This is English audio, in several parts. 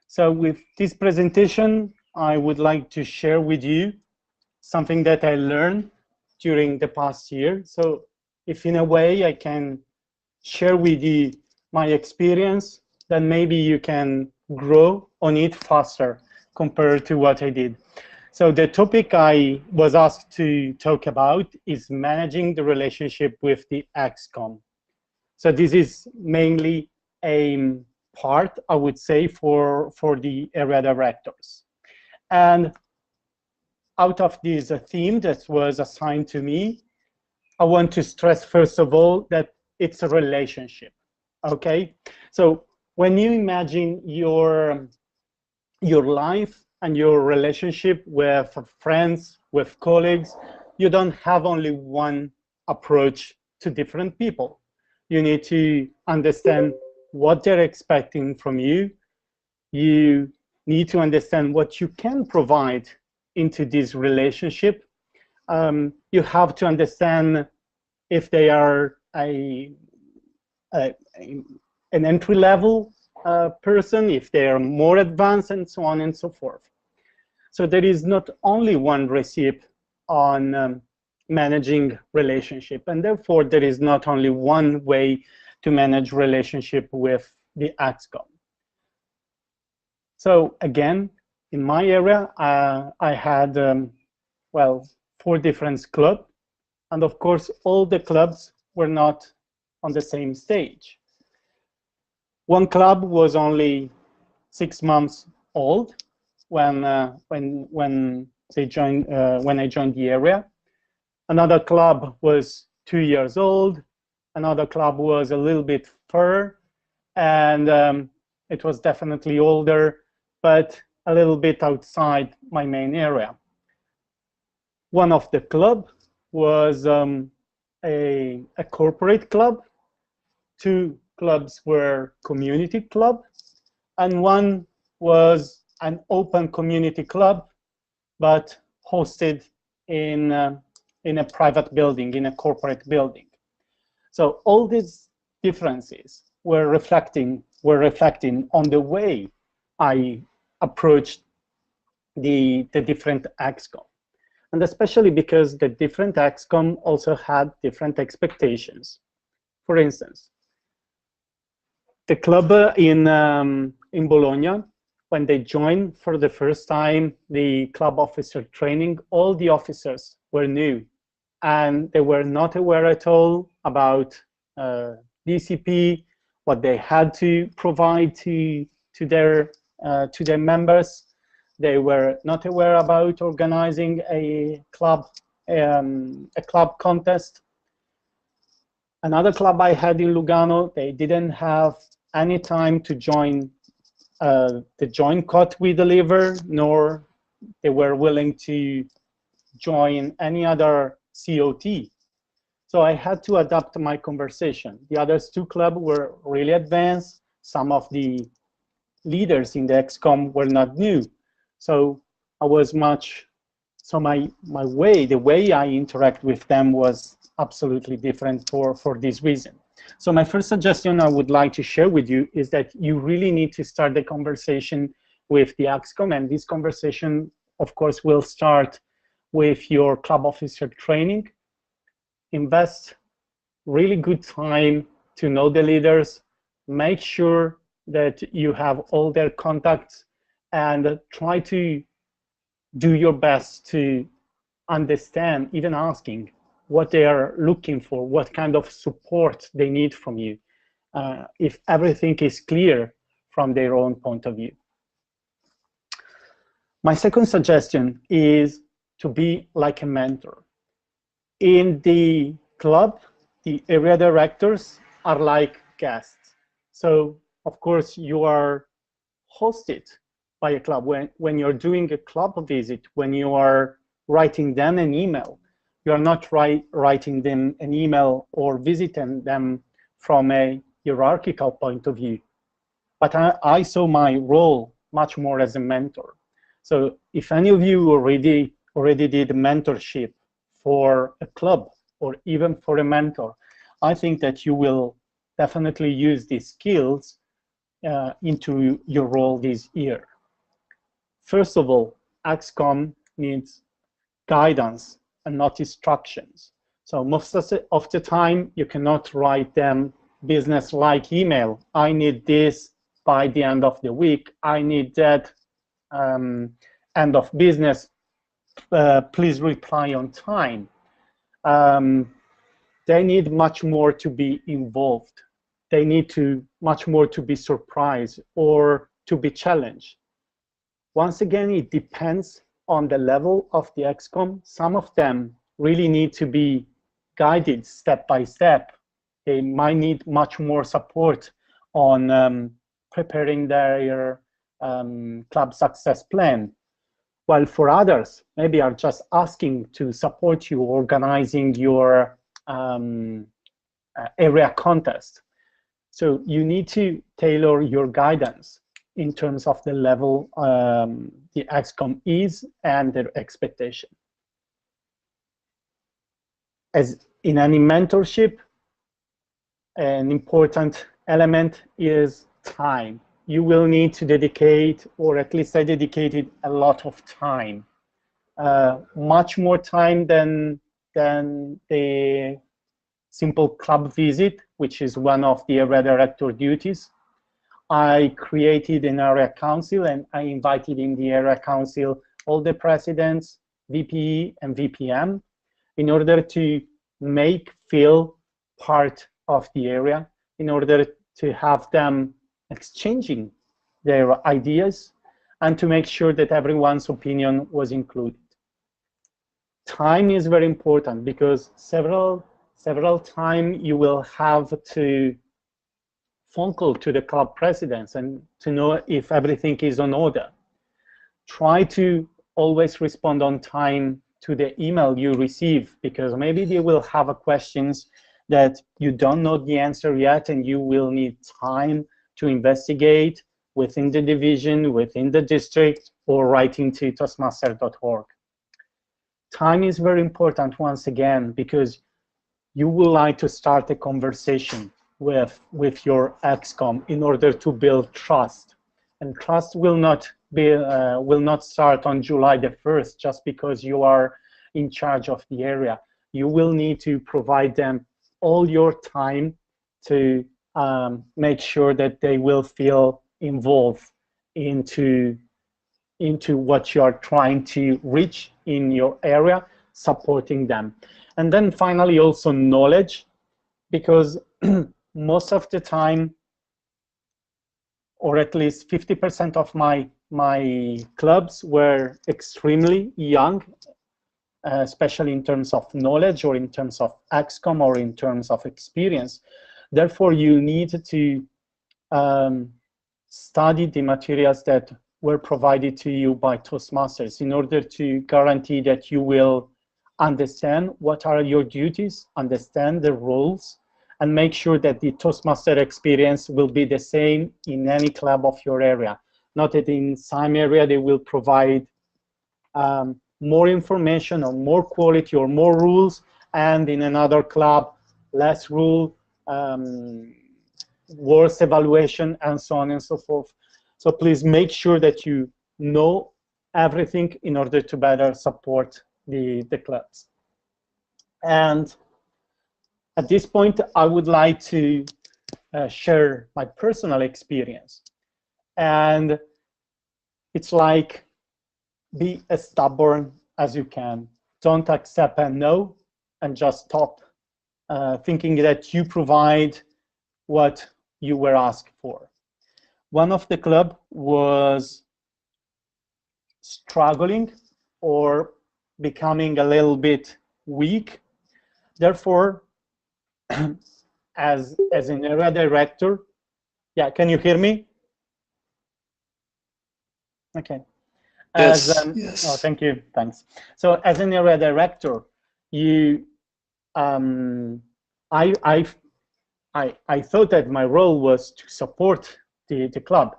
So with this presentation, I would like to share with you something that I learned during the past year. So if in a way I can share with you my experience, then maybe you can grow on it faster compared to what I did. So the topic I was asked to talk about is managing the relationship with the ExComm. So this is mainly a part, I would say, for the area directors. And out of this theme that was assigned to me, I want to stress, first of all, that it's a relationship, okay? So when you imagine your life and your relationship with friends, with colleagues, you don't have only one approach to different people. You need to understand what they're expecting from you. You need to understand what you can provide into this relationship. You have to understand if they are an entry-level person, if they are more advanced, and so on and so forth. So there is not only one recipe on managing relationship, and therefore there is not only one way to manage relationship with the ExComm. So again, in my area, I had, well, 4 different clubs, and of course, all the clubs were not on the same stage. One club was only 6 months old when I joined the area. Another club was 2 years old. Another club was a little bit further, and it was definitely older, but a little bit outside my main area. One of the club was a corporate club. 2 clubs were community club, and one was an open community club, but hosted in a private building, in a corporate building. So all these differences were reflecting on the way I approached the different ExComm, and especially because the different ExComm also had different expectations. For instance, the club in Bologna, when they joined for the first time the club officer training, all the officers were new, and they were not aware at all about DCP, what they had to provide to their members. They were not aware about organizing a club contest. Another club I had in Lugano, they didn't have any time to join the joint cut we deliver, nor they were willing to join any other COT. So I had to adapt my conversation. The other 2 clubs were really advanced. Some of the leaders in the ExComm were not new. So I was the way I interact with them was absolutely different for this reason. So my first suggestion I would like to share with you is that you really need to start the conversation with the ExComm, and this conversation, of course, will start with your club officer training. Invest really good time to know the leaders, make sure that you have all their contacts, and try to do your best to understand, even asking what they are looking for, what kind of support they need from you, if everything is clear from their own point of view. My second suggestion is to be like a mentor. In the club, the area directors are like guests. So, of course, you are hosted by a club. When you're doing a club visit, when you are writing them an email, you are not writing them an email or visiting them from a hierarchical point of view. But I saw my role much more as a mentor. So if any of you already did mentorship for a club or even for a mentor, I think that you will definitely use these skills into your role this year. First of all, ExComm needs guidance and not instructions. So most of the time, you cannot write them business-like email. I need this by the end of the week. I need that end of business. Please reply on time. They need much more to be involved. They need much more to be surprised or to be challenged. Once again, it depends on the level of the ExComm. Some of them really need to be guided step by step. They might need much more support on preparing their club success plan. While for others, maybe are just asking to support you organizing your area contest. So you need to tailor your guidance in terms of the level the ExComm is and their expectation. As in any mentorship, an important element is time. You will need to dedicate, or at least I dedicated a lot of time, much more time than the simple club visit, which is one of the area director duties. I created an area council and I invited in the area council all the presidents, VPE and VPM, in order to feel part of the area, in order to have them exchanging their ideas and to make sure that everyone's opinion was included. Time is very important because several times you will have to phone call to the club presidents and to know if everything is on order. Try to always respond on time to the email you receive, because maybe they will have questions that you don't know the answer yet and you will need time to investigate within the division, within the district, or writing to toastmaster.org. Time is very important once again, because you will like to start a conversation with your ExComm in order to build trust. And trust will not start on July the 1st just because you are in charge of the area. You will need to provide them all your time to make sure that they will feel involved into what you are trying to reach in your area, supporting them. And then finally also knowledge, because most of the time, or at least 50% of my clubs were extremely young, especially in terms of knowledge or in terms of ExComm or in terms of experience. Therefore, you need to study the materials that were provided to you by Toastmasters in order to guarantee that you will understand what are your duties, understand the roles, and make sure that the Toastmaster experience will be the same in any club of your area. Not that in some area they will provide more information or more quality or more rules, and in another club, less rule, worse evaluation, and so on and so forth. So please make sure that you know everything in order to better support the clubs. And at this point, I would like to share my personal experience. And it's like, be as stubborn as you can. Don't accept a no and just stop thinking that you provide what you were asked for. One of the club was struggling or becoming a little bit weak. Therefore, as an area director, yeah, can you hear me? Okay. Yes. Oh, thank you. Thanks. So, as an area director, I thought that my role was to support the club.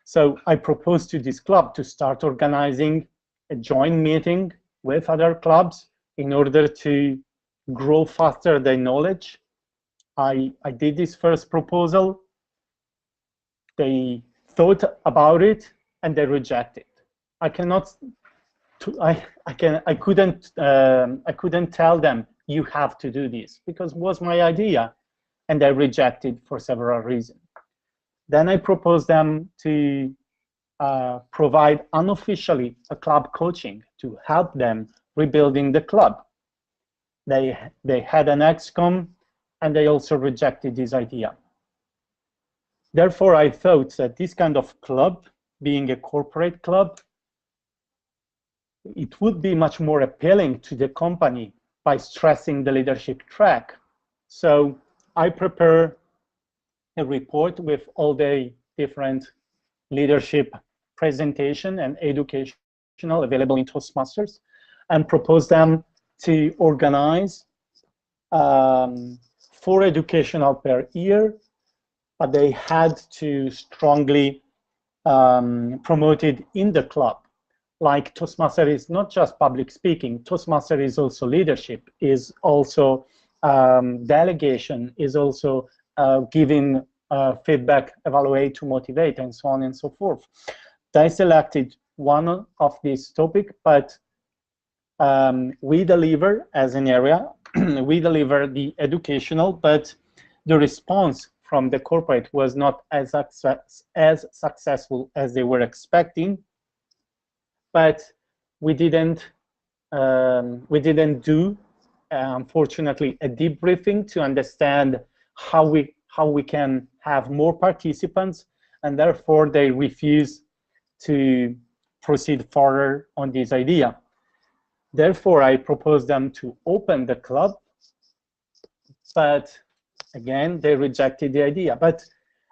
So I proposed to this club to start organizing a joint meeting with other clubs in order to grow faster their knowledge. I did this first proposal. they thought about it and they rejected. I couldn't tell them you have to do this, because it was my idea, and they rejected for several reasons. Then I proposed them to provide unofficially a club coaching to help them rebuilding the club. They had an ExComm, and they also rejected this idea. Therefore, I thought that this kind of club, being a corporate club, it would be much more appealing to the company by stressing the leadership track. So I prepare a report with all the different leadership presentation and educational available in Toastmasters, and propose them to organize 4 educational per year, but they had to strongly promote it in the club. Like Toastmaster is not just public speaking, Toastmaster is also leadership, is also delegation, is also giving feedback, evaluate to motivate, and so on and so forth. They selected one of these topics, but we deliver as an area, we deliver the educational, but the response from the corporate was not as successful as they were expecting. But we didn't do, unfortunately, a debriefing to understand how we can have more participants, and therefore they refuse to proceed further on this idea. Therefore, I proposed them to open the club, but again, they rejected the idea. But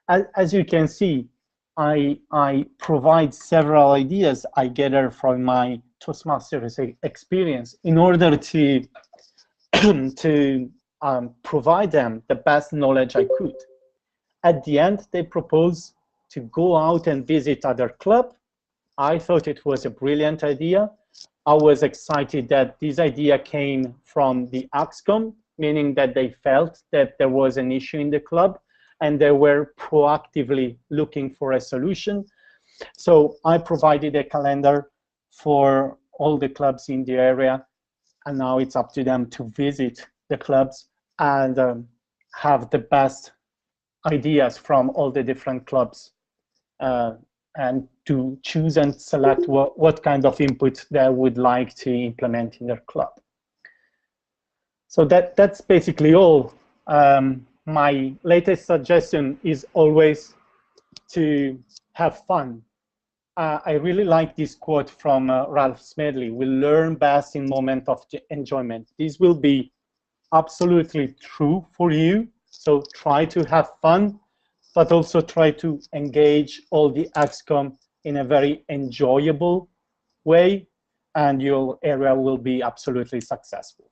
as you can see, I provide several ideas I gather from my Toastmasters experience in order to provide them the best knowledge I could. At the end, they proposed to go out and visit other clubs. I thought it was a brilliant idea. I was excited that this idea came from the ExComm, meaning that they felt that there was an issue in the club, and they were proactively looking for a solution. So I provided a calendar for all the clubs in the area, and now it's up to them to visit the clubs and have the best ideas from all the different clubs and to choose and select what kind of input they would like to implement in their club. So that's basically all. My latest suggestion is always to have fun. I really like this quote from Ralph Smedley: "We learn best in moments of enjoyment." This will be absolutely true for you. So try to have fun, but also try to engage all the ExComm in a very enjoyable way, and your area will be absolutely successful.